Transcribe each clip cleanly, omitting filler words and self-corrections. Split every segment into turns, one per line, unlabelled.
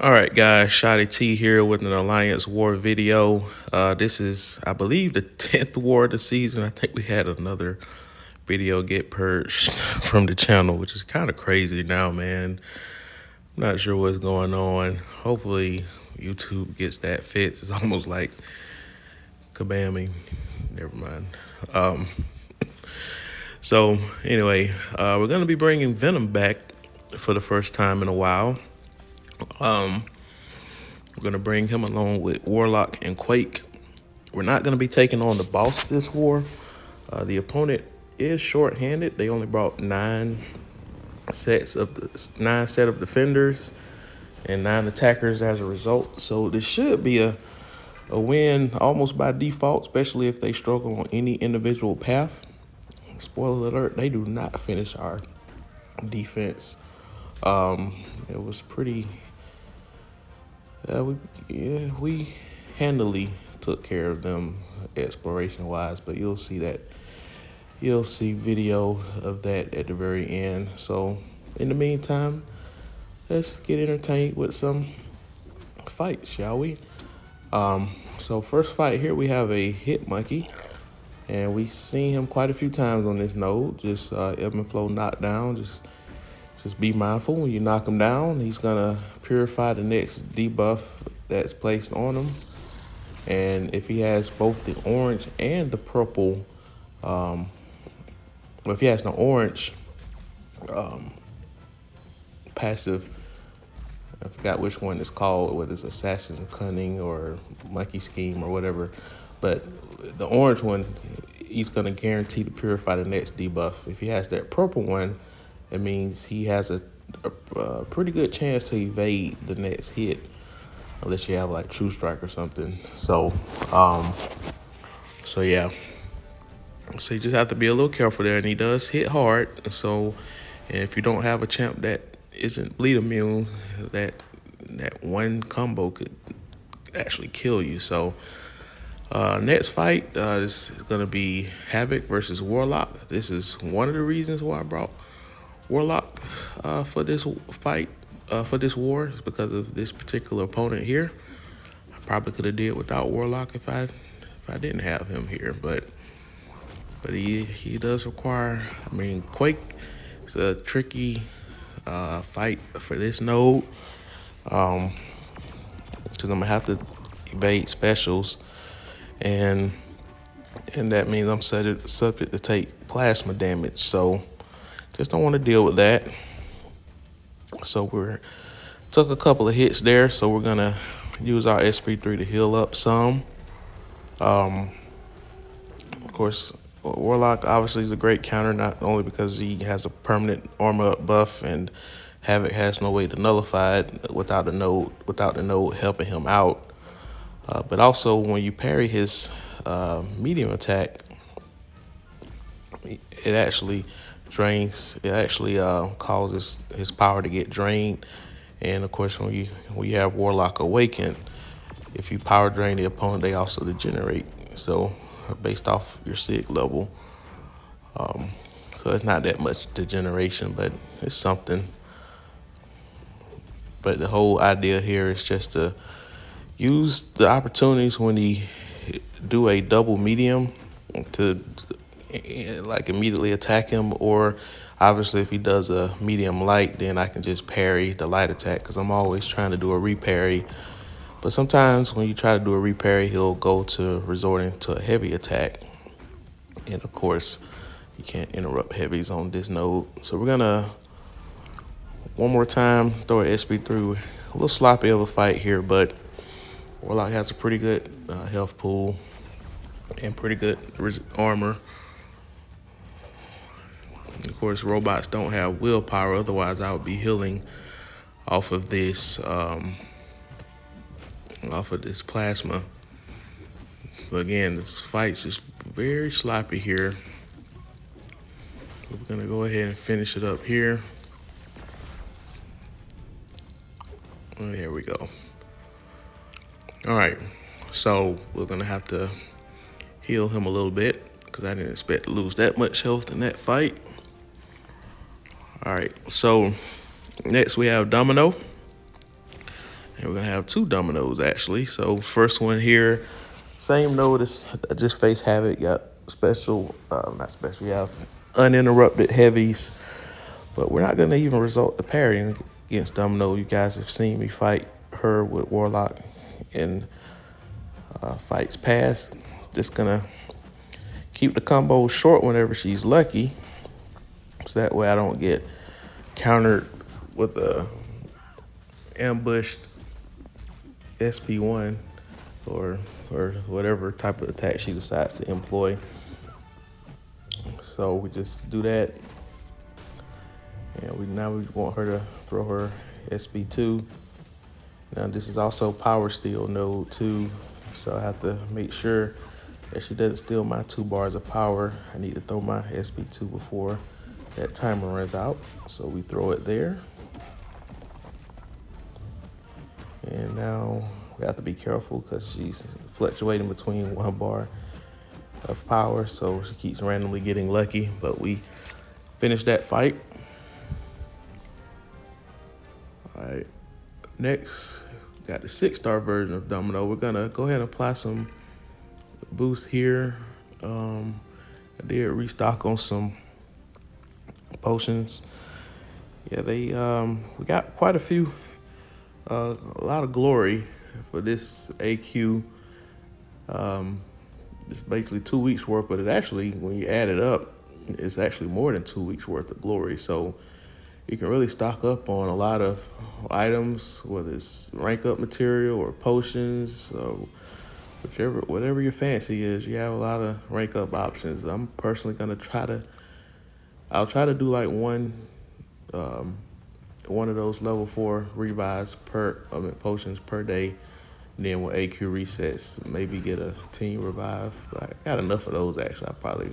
All right, guys, Shotty T here with an Alliance War video. This is, I believe, the 10th war of the season. I think we had another video get purged from the channel, which is kind of crazy now, man. I'm not sure what's going on. Hopefully, YouTube gets that fixed. It's almost like kabamming. Never mind. So, anyway, we're going to be bringing Venom back for the first time in a while. We're going to bring him along with Warlock and Quake. We're not going to be taking on the boss this war. The opponent is short-handed. They only brought nine set of defenders and 9 attackers as a result. So this should be a win almost by default, especially if they struggle on any individual path. Spoiler alert, they do not finish our defense. It was pretty... we handily took care of them exploration-wise, but you'll see video of that at the very end. So in the meantime, let's get entertained with some fights, shall we? So first fight here, we have a hit monkey, and we've seen him quite a few times on this node. Just ebb and flow knockdown. Just be mindful when you knock him down. He's gonna purify the next debuff that's placed on him. And if he has both the orange and the purple, if he has the orange passive, I forgot which one it's called, whether it's Assassin's Cunning or Monkey Scheme or whatever. But the orange one, he's gonna guarantee to purify the next debuff. If he has that purple one, it means he has a pretty good chance to evade the next hit, unless you have like True Strike or something. So yeah. So you just have to be a little careful there, and he does hit hard. So, and if you don't have a champ that isn't bleed immune, that one combo could actually kill you. So next fight is gonna be Havoc versus Warlock. This is one of the reasons why I brought Warlock for this fight, for this war, is because of this particular opponent here. I probably could have did without Warlock if I didn't have him here, but he does require. I mean, Quake is a tricky fight for this node, because I'm gonna have to evade specials, and that means I'm subject to take plasma damage. So just don't want to deal with that. So we took a couple of hits there. So we're gonna use our SP3 to heal up some. Of course, Warlock obviously is a great counter, not only because he has a permanent armor up buff and Havoc has no way to nullify it without the node helping him out, but also when you parry his medium attack, it actually causes his power to get drained. And of course, when you have Warlock awakened, if you power drain the opponent, they also degenerate. So based off your sig level, so it's not that much degeneration, but it's something. But the whole idea here is just to use the opportunities when he do a double medium to like immediately attack him, or obviously if he does a medium light, then I can just parry the light attack, because I'm always trying to do a reparry. But sometimes when you try to do a reparry, he'll go to resorting to a heavy attack, and of course you can't interrupt heavies on this node. So we're gonna one more time throw an SP3. A little sloppy of a fight here, but Warlock has a pretty good health pool and pretty good armor. Of course, robots don't have willpower, otherwise I would be healing off of this plasma. But again, this fight's just very sloppy here. We're gonna go ahead and finish it up here. And there we go. All right, so we're gonna have to heal him a little bit, because I didn't expect to lose that much health in that fight. All right, so next we have Domino. And we're gonna have two dominoes actually. So first one here, same notice. I just faced Havoc. Got special, not special. You have uninterrupted heavies, but we're not gonna even resort to parrying against Domino. You guys have seen me fight her with Warlock in fights past. Just gonna keep the combo short whenever she's lucky, so that way I don't get countered with a ambushed SP1 or whatever type of attack she decides to employ. So we just do that, and we want her to throw her SP2. Now this is also power steal node 2, so I have to make sure that she doesn't steal my 2 bars of power. I need to throw my SP2 before that timer runs out, so we throw it there. And now we have to be careful because she's fluctuating between 1 bar of power, so she keeps randomly getting lucky, but we finish that fight. All right, next, got the 6-star version of Domino. We're gonna go ahead and apply some boost here. I did restock on some potions. Yeah, we got quite a few, a lot of glory for this AQ. It's basically 2 weeks worth, but it actually, when you add it up, it's actually more than 2 weeks worth of glory. So you can really stock up on a lot of items, whether it's rank up material or potions. So whatever your fancy is, you have a lot of rank up options. I'm personally gonna I'll try to do like one of those level 4 revives potions per day. And then when AQ resets, maybe get a team revive. But I got enough of those actually. I'll probably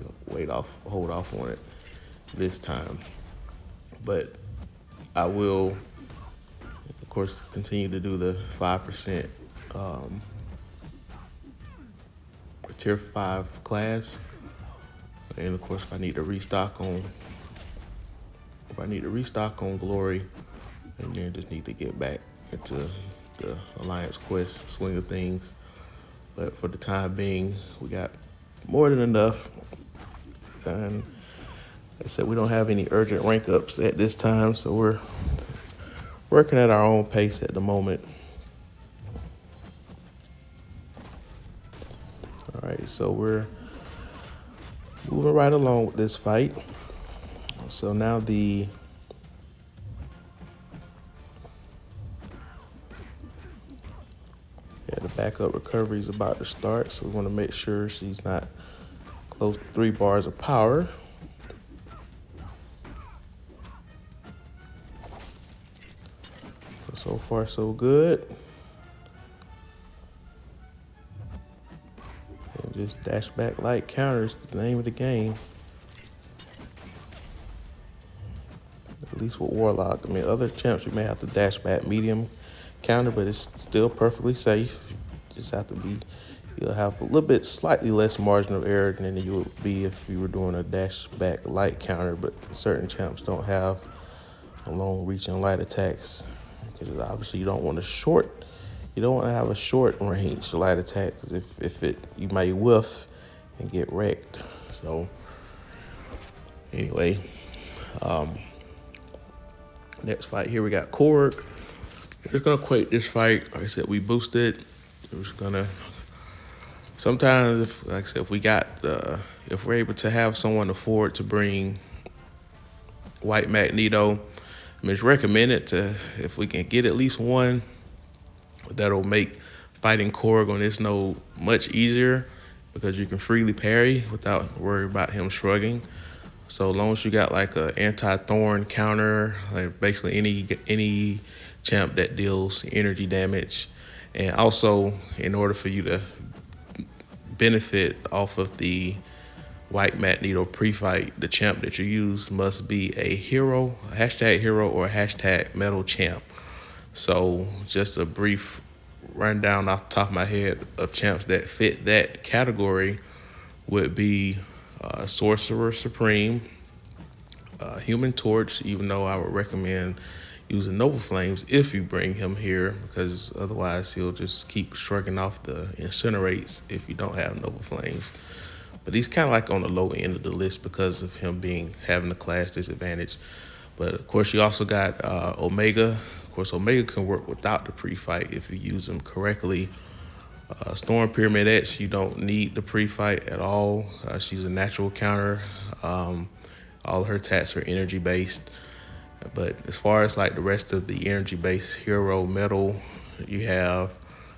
hold off on it this time. But I will, of course, continue to do the 5% tier 5 class. And of course, if I need to restock on glory, and then just need to get back into the Alliance quest swing of things. But for the time being, we got more than enough. And like I said, we don't have any urgent rank ups at this time, so we're working at our own pace at the moment. All right, so we're moving right along with this fight. So now the backup recovery is about to start, so we want to make sure she's not close to 3 bars of power. So far, so good. And just dash back light counters, the name of the game. At least with Warlock. I mean, other champs you may have to dash back medium counter, but it's still perfectly safe. Just have to you'll have a little bit slightly less margin of error than you would be if you were doing a dash back light counter, but certain champs don't have a long reaching light attacks, because obviously you don't want to have a short range light attack, because if you might whiff and get wrecked. So anyway, next fight here, we got Korg. We're just gonna quit this fight. Like I said, we boosted. We're just gonna. Sometimes, if we're able to have someone afford to bring White Magneto, I mean, it's recommended if we can get at least one, that'll make fighting Korg on this node much easier, because you can freely parry without worrying about him shrugging. So as long as you got like a anti-thorn counter, like basically any champ that deals energy damage. And also, in order for you to benefit off of the White Magneto pre-fight, the champ that you use must be a hero, a hashtag hero, or a hashtag metal champ. So just a brief rundown off the top of my head of champs that fit that category would be Sorcerer Supreme, Human Torch, even though I would recommend using Nova Flames if you bring him here, because otherwise he'll just keep shrugging off the incinerates if you don't have Nova Flames. But he's kind of like on the low end of the list because of him having a class disadvantage. But of course, you also got Omega. Of course, Omega can work without the pre-fight if you use him correctly. Storm Pyramid X, you don't need the pre-fight at all. She's a natural counter. All her attacks are energy based. But as far as like the rest of the energy based hero metal, you have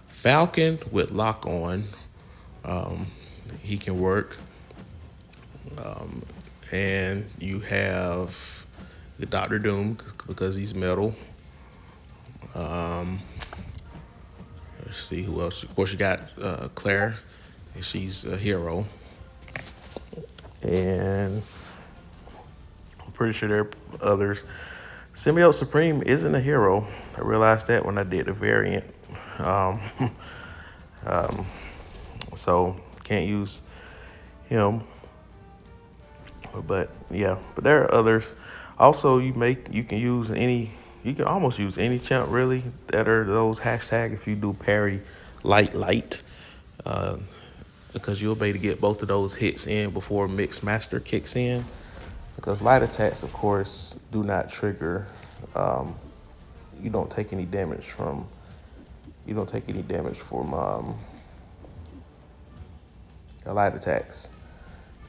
Falcon with lock on. He can work. And you have the Doctor Doom because he's metal. Let's see who else. Of course, you got Claire, and she's a hero. And I'm pretty sure there are others. Symbiote Supreme isn't a hero. I realized that when I did the variant. So can't use him. But yeah, but there are others. Also, you can almost use any champ really that are those hashtag if you do parry light, because you'll be able to get both of those hits in before Mixed Master kicks in. Because light attacks, of course, do not trigger. You don't take any damage from. Light attacks.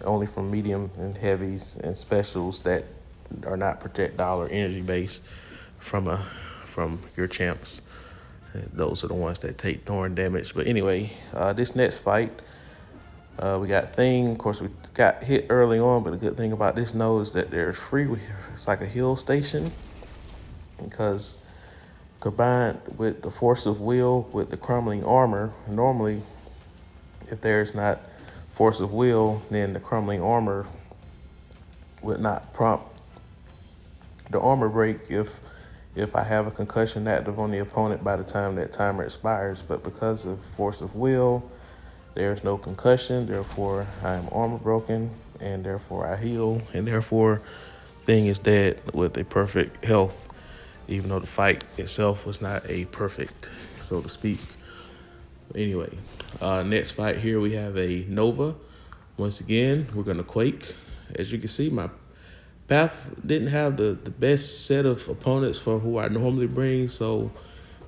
Only from medium and heavies and specials that are not projectile or energy based from your champs. Those are the ones that take thorn damage. But anyway, this next fight, we got Thing. Of course, we got hit early on, but the good thing about this node is that there's free. It's like a heal station, because combined with the force of will with the crumbling armor, normally if there's not force of will, then the crumbling armor would not prompt the armor break if I have a concussion active on the opponent by the time that timer expires. But because of force of will, there's no concussion, therefore I am armor broken, and therefore I heal, and therefore Thing is dead with a perfect health, even though the fight itself was not a perfect, so to speak. Anyway, next fight here we have a Nova. Once again, we're going to Quake. As you can see, my path didn't have the best set of opponents for who I normally bring, so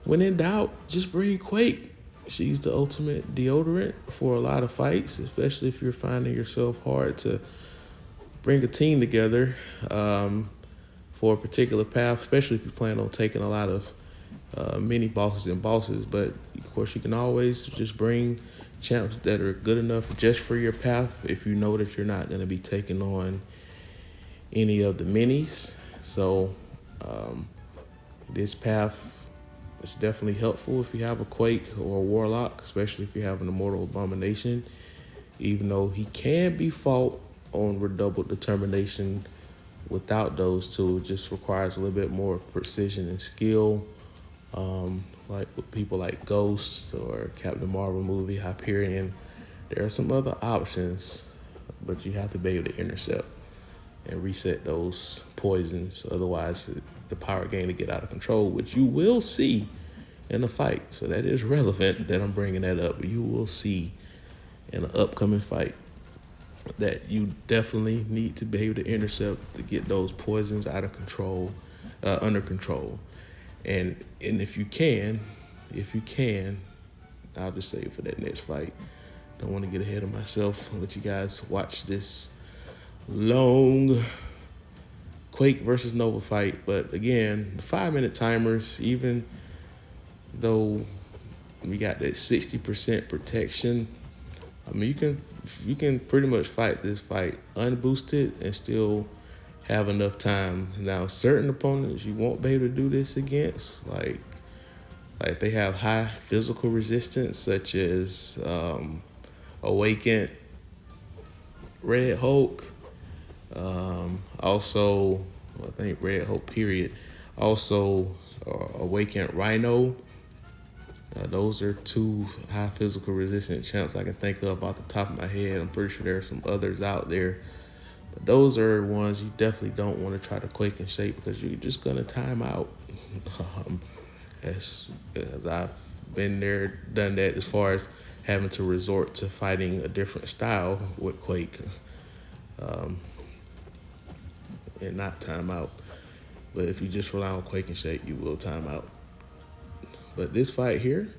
when in doubt, just bring Quake. She's the ultimate deodorant for a lot of fights, especially if you're finding yourself hard to bring a team together for a particular path, especially if you plan on taking a lot of mini bosses and bosses. But of course, you can always just bring champs that are good enough just for your path if you know that you're not going to be taking on any of the minis. So this path is definitely helpful if you have a Quake or a Warlock, especially if you have an Immortal Abomination, even though he can be fought on Redoubled Determination. Without those two, it just requires a little bit more precision and skill, like with people like Ghost or Captain Marvel movie, Hyperion. There are some other options, but you have to be able to intercept and reset those poisons. Otherwise, the power gain to get out of control, which you will see in the fight. So that is relevant that I'm bringing that up. You will see in an upcoming fight that you definitely need to be able to intercept to get those poisons out of control, under control. And if you can, I'll just save it for that next fight. Don't want to get ahead of myself. I'll let you guys watch this long Quake versus Nova fight. But again, the 5-minute timers, even though we got that 60% protection, I mean, you can pretty much fight this fight unboosted and still have enough time. Now, certain opponents you won't be able to do this against, like they have high physical resistance, such as Awakened Red Hulk. Also, I think Red Hulk period. Also, Awakened Rhino. Those are two high physical resistant champs I can think of off the top of my head. I'm pretty sure there are some others out there. But those are ones you definitely don't want to try to Quake and shape, because you're just going to time out. Um, as I've been there, done that, as far as having to resort to fighting a different style with Quake, um, and not time out. But if you just rely on Quake and Shake, you will time out. But this fight here,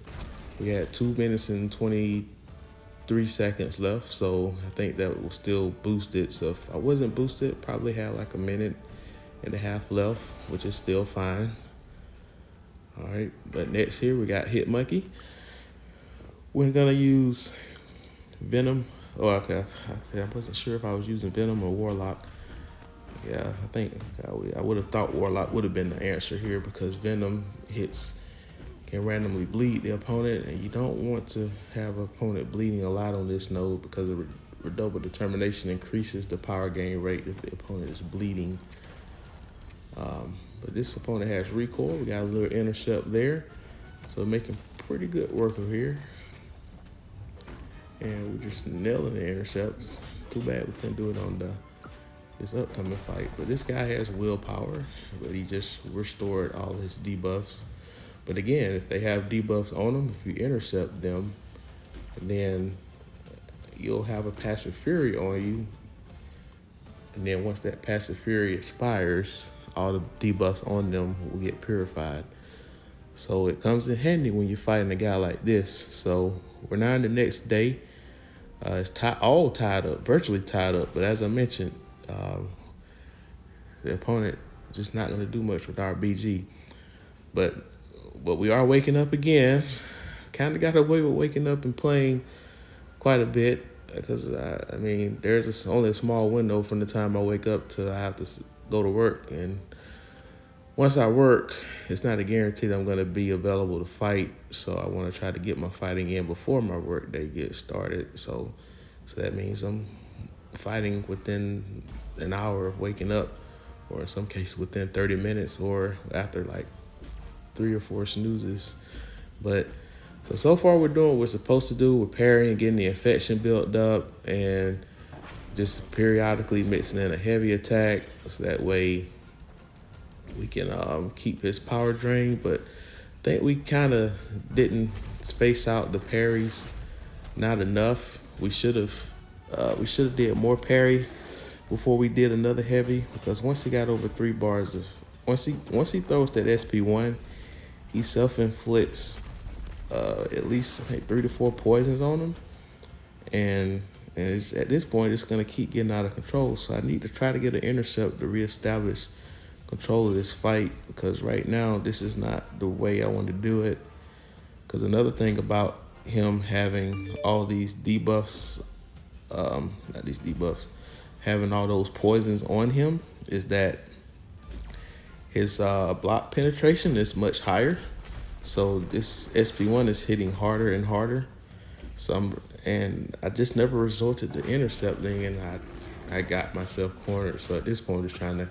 we had 2 minutes and 23 seconds left, so I think that was still boosted. So if I wasn't boosted, probably had like a minute and a half left, which is still fine. All right, but next here we got Hit Monkey. We're gonna use Venom. Oh, okay. I wasn't sure if I was using Venom or Warlock. Yeah, I think I would have thought Warlock would have been the answer here, because Venom hits can randomly bleed the opponent, and you don't want to have an opponent bleeding a lot on this node, because the redouble determination increases the power gain rate if the opponent is bleeding. But this opponent has recoil. We got a little intercept there, so we're making pretty good work over here. And we're just nailing the intercepts. Too bad we couldn't do it on this upcoming fight. But this guy has willpower, but he just restored all his debuffs. But again, if they have debuffs on them, if you intercept them, then you'll have a passive fury on you. And then once that passive fury expires, all the debuffs on them will get purified. So it comes in handy when you're fighting a guy like this. So we're now in the next day. It's all tied up, virtually tied up. But as I mentioned, the opponent just not going to do much with our BG. But we are waking up again. Kind of got away with waking up and playing quite a bit, because I mean, there's only a small window from the time I wake up till I have to go to work. And once I work, it's not a guarantee that I'm going to be available to fight. So I want to try to get my fighting in before my work day gets started. So that means I'm fighting within an hour of waking up, or in some cases within 30 minutes, or after like 3 or 4 snoozes. But so far we're doing what we're supposed to do. We're parrying, getting the infection built up, and just periodically mixing in a heavy attack, so that way we can keep his power drain. But I think we kind of didn't space out the parries not enough. We should have did more parry before we did another heavy, because once he got over 3 bars of once he throws that SP1, he self-inflicts at least, I think, 3 to 4 poisons on him, and it's, at this point, it's going to keep getting out of control. So I need to try to get an intercept to reestablish control of this fight, because right now this is not the way I want to do it. Because another thing about him having all these debuffs, not these debuffs, having all those poisons on him, is that his block penetration is much higher. So this SP1 is hitting harder and harder. And I just never resorted to intercepting, and I got myself cornered. So at this point, I'm just trying to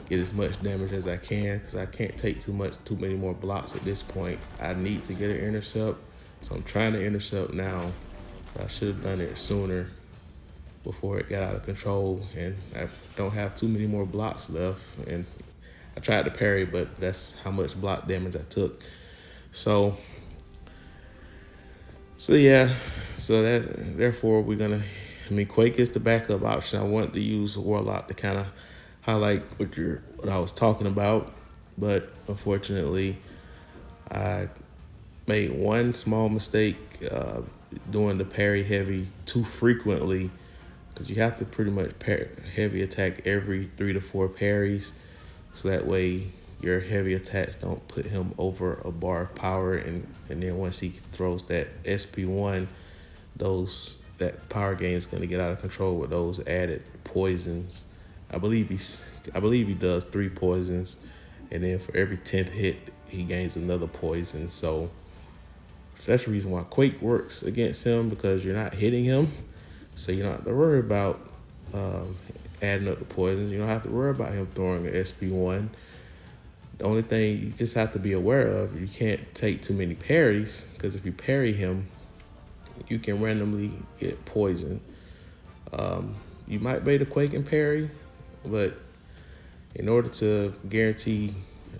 get as much damage as I can, because I can't take too many more blocks at this point. I need to get an intercept, so I'm trying to intercept now. I should have done it sooner, before it got out of control, and I don't have too many more blocks left. And I tried to parry, but that's how much block damage I took. So yeah, therefore we're gonna, Quake is the backup option. I wanted to use Warlock to kind of highlight what I was talking about, but unfortunately I made one small mistake doing the parry heavy too frequently, because you have to pretty much heavy attack every 3 to 4 parries, so that way your heavy attacks don't put him over a bar of power, and then once he throws that SP1, that power gain is going to get out of control with those added poisons. I believe he does 3 poisons, and then for every 10th hit he gains another poison. So that's the reason why Quake works against him, because you're not hitting him, so you don't have to worry about adding up the poisons. You don't have to worry about him throwing an SP1. The only thing you just have to be aware of, you can't take too many parries, because if you parry him, you can randomly get poisoned. You might bait a Quake and parry, but in order to guarantee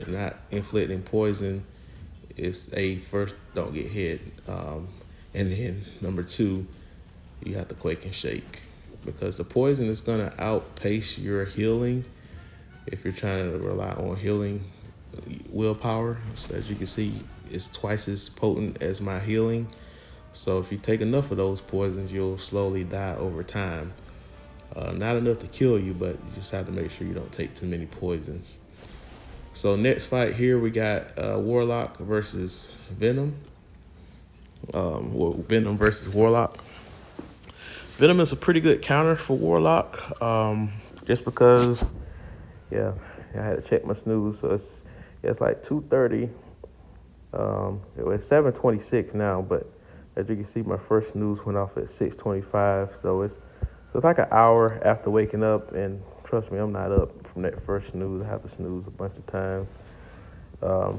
not inflicting poison is a first, don't get hit. And then number two, you have to quake and shake because the poison is going to outpace your healing if you're trying to rely on healing willpower. So as you can see, it's twice as potent as my healing. So if you take enough of those poisons, you'll slowly die over time. Not enough to kill you, but you just have to make sure you don't take too many poisons. So next fight here, we got Warlock versus Venom. Venom versus Warlock. Venom is a pretty good counter for Warlock, just because, yeah, I had to check my snooze. So it's like 2:30. It's 7:26 now, but as you can see, my first snooze went off at 6:25. So it's like an hour after waking up, and trust me, I'm not up from that first snooze. I have to snooze a bunch of times, but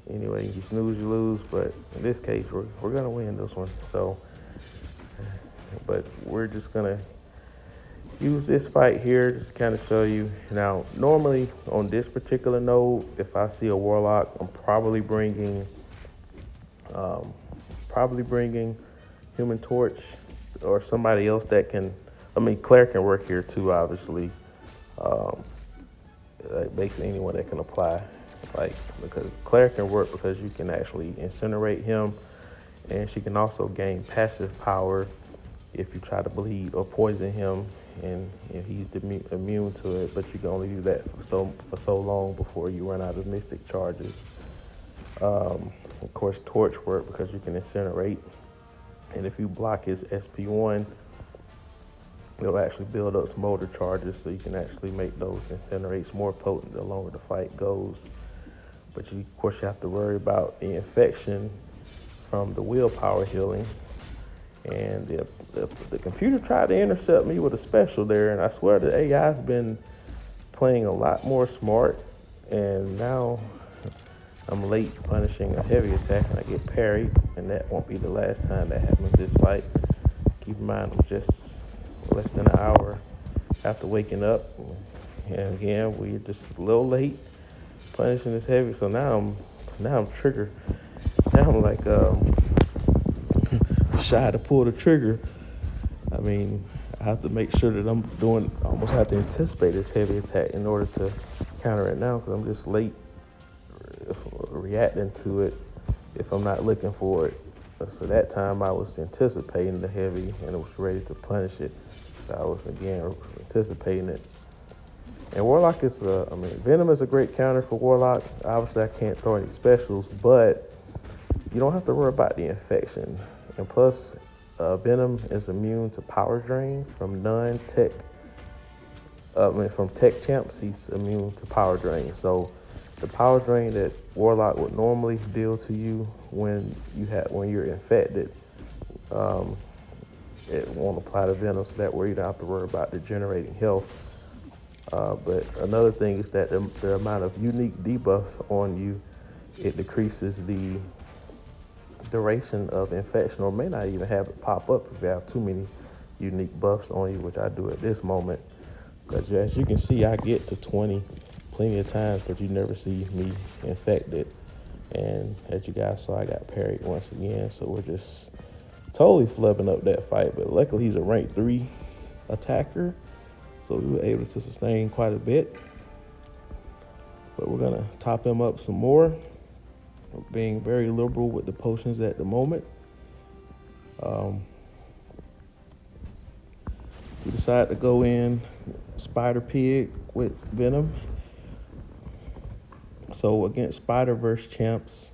anyway, you snooze, you lose. But in this case, we're gonna win this one. So, but we're just gonna use this fight here just to kind of show you. Now, normally on this particular node, if I see a Warlock, I'm probably bringing Human Torch or somebody else that can. I mean, Claire can work here too, obviously. Like basically anyone that can apply, like, because Claire can work because you can actually incinerate him, and she can also gain passive power if you try to bleed or poison him, and he's immune to it. But you can only do that for so long before you run out of mystic charges. Of course, Torch work because you can incinerate, and if you block his SP1, it'll actually build up some motor charges, so you can actually make those incinerates more potent the longer the fight goes. But of course, you have to worry about the infection from the willpower healing. And the computer tried to intercept me with a special there, and I swear the AI's been playing a lot more smart, and now I'm late punishing a heavy attack, and I get parried, and that won't be the last time that happens this fight. Keep in mind, I'm just less than an hour after waking up, and again, we're just a little late punishing this heavy. So now I'm triggered. Now I'm like shy to pull the trigger. I mean, I have to make sure that I'm almost have to anticipate this heavy attack in order to counter it now, because I'm just late reacting to it if I'm not looking for it. So that time I was anticipating the heavy and I was ready to punish it. So I was again anticipating it. And Warlock is Venom is a great counter for Warlock. Obviously I can't throw any specials, but you don't have to worry about the infection. And plus, Venom is immune to power drain from non-tech. From tech champs, he's immune to power drain. So the power drain that Warlock would normally deal to you when you're infected, it won't apply to Venom. So that way you don't have to worry about degenerating health. But another thing is that the amount of unique debuffs on you, it decreases the duration of infection, or may not even have it pop up if you have too many unique buffs on you, which I do at this moment. Because as you can see, I get to 20 plenty of times, but you never see me infected. And as you guys saw, I got parried once again, so we're just totally flubbing up that fight. But luckily, he's a rank 3 attacker, so we were able to sustain quite a bit. But we're gonna top him up some more. We're being very liberal with the potions at the moment. We decided to go in Spider Pig with Venom. So against Spider-Verse champs,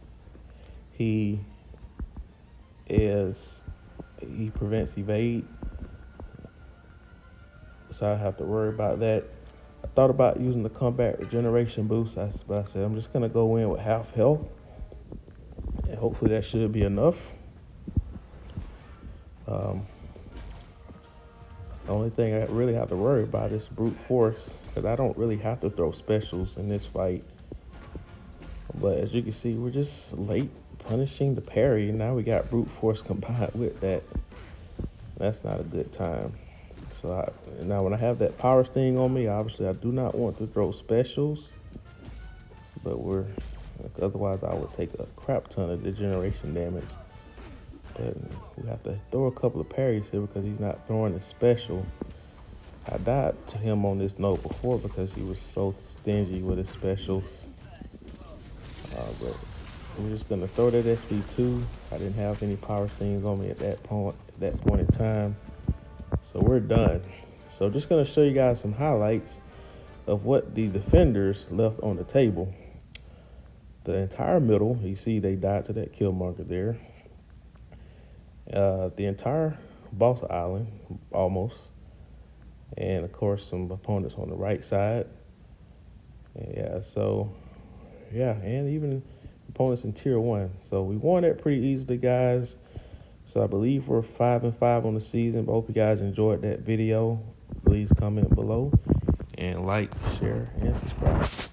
he prevents evade, so I don't have to worry about that. I thought about using the combat regeneration boost, but I said I'm just gonna go in with half health, and hopefully that should be enough. The only thing I really have to worry about is brute force, because I don't really have to throw specials in this fight. But as you can see, we're just late punishing the parry, and now we got brute force combined with that. That's not a good time. So now when I have that power sting on me, obviously I do not want to throw specials, but otherwise I would take a crap ton of degeneration damage. But we have to throw a couple of parries here because he's not throwing a special. I died to him on this note before because he was so stingy with his specials. But we're just gonna throw that SB2. I didn't have any power stings on me at that point in time. So we're done. So just gonna show you guys some highlights of what the defenders left on the table. The entire middle, you see they died to that kill marker there. The entire boss island, almost. And of course some opponents on the right side. Yeah, so yeah, and even opponents in tier 1. So we won that pretty easily, guys. So I believe we're 5-5 on the season. But I hope you guys enjoyed that video. Please comment below and like, share, and subscribe.